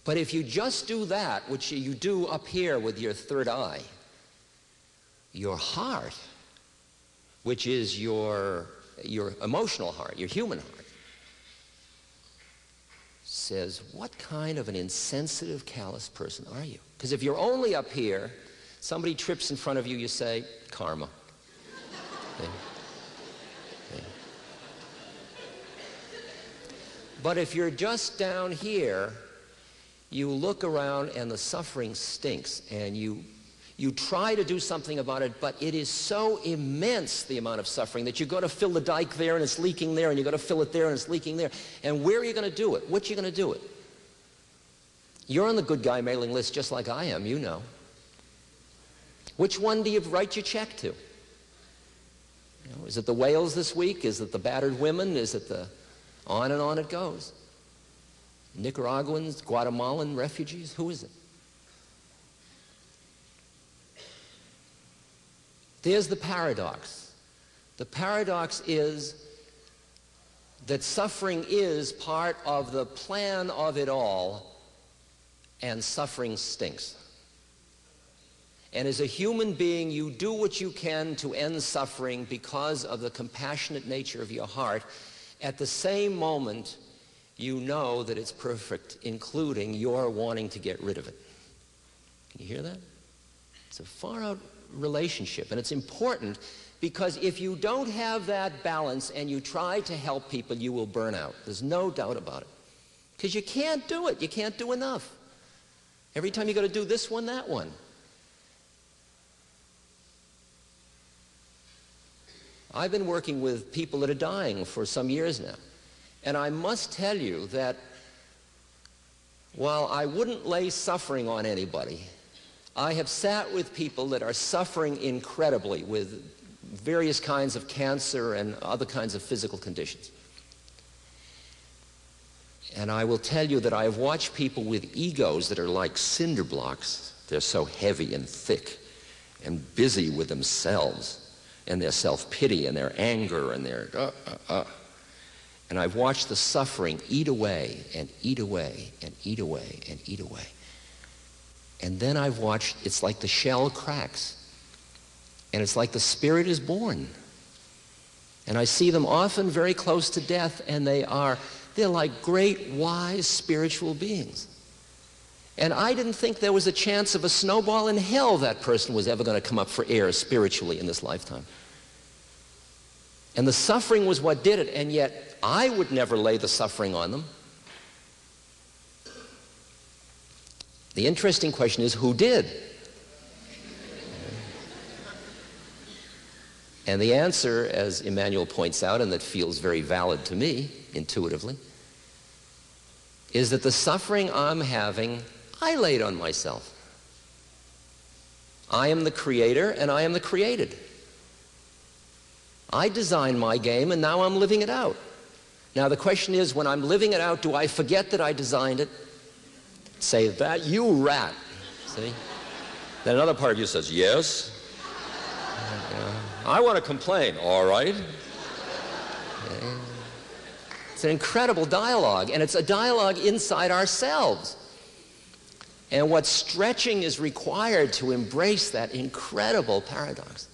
But if you just do that, which you do up here with your third eye, your heart, which is your emotional heart, your human heart, says, what kind of an insensitive, callous person are you? Because if you're only up here, somebody trips in front of you, you say, karma. Yeah. Yeah. But if you're just down here, you look around and the suffering stinks, and you try to do something about it, but it is so immense, the amount of suffering, that you go to fill the dike there and it's leaking there, and you got to fill it there and it's leaking there. And where are you going to do it? What are you going to do it? You're on the good guy mailing list just like I am, you know. Which one do you write your check to? You know, is it the whales this week? Is it the battered women? Is it the... On and on it goes. Nicaraguans, Guatemalan refugees, who is it? There's the paradox. The paradox is that suffering is part of the plan of it all, and suffering stinks. And as a human being, you do what you can to end suffering because of the compassionate nature of your heart. At the same moment, you know that it's perfect, including your wanting to get rid of it. Can you hear that? It's a far-out relationship, and it's important because if you don't have that balance and you try to help people, you will burn out. There's no doubt about it. Because you can't do it. You can't do enough. Every time you got to do this one, that one. I've been working with people that are dying for some years now. And I must tell you that while I wouldn't lay suffering on anybody, I have sat with people that are suffering incredibly with various kinds of cancer and other kinds of physical conditions. And I will tell you that I have watched people with egos that are like cinder blocks. They're so heavy and thick and busy with themselves and their self-pity and their anger and their And I've watched the suffering eat away and eat away and eat away and eat away. And then I've watched, it's like the shell cracks. And it's like the spirit is born. And I see them often very close to death, and they're like great, wise, spiritual beings. And I didn't think there was a chance of a snowball in hell that person was ever going to come up for air spiritually in this lifetime. And the suffering was what did it, and yet I would never lay the suffering on them. The interesting question is, who did? And the answer, as Emmanuel points out, and that feels very valid to me, intuitively, is that the suffering I'm having, I laid on myself. I am the creator, and I am the created. I designed my game, and now I'm living it out. Now the question is, when I'm living it out, do I forget that I designed it? Say that, you rat. See? Then another part of you says, yes. I want to complain. All right. It's an incredible dialogue, and it's a dialogue inside ourselves. And what stretching is required to embrace that incredible paradox.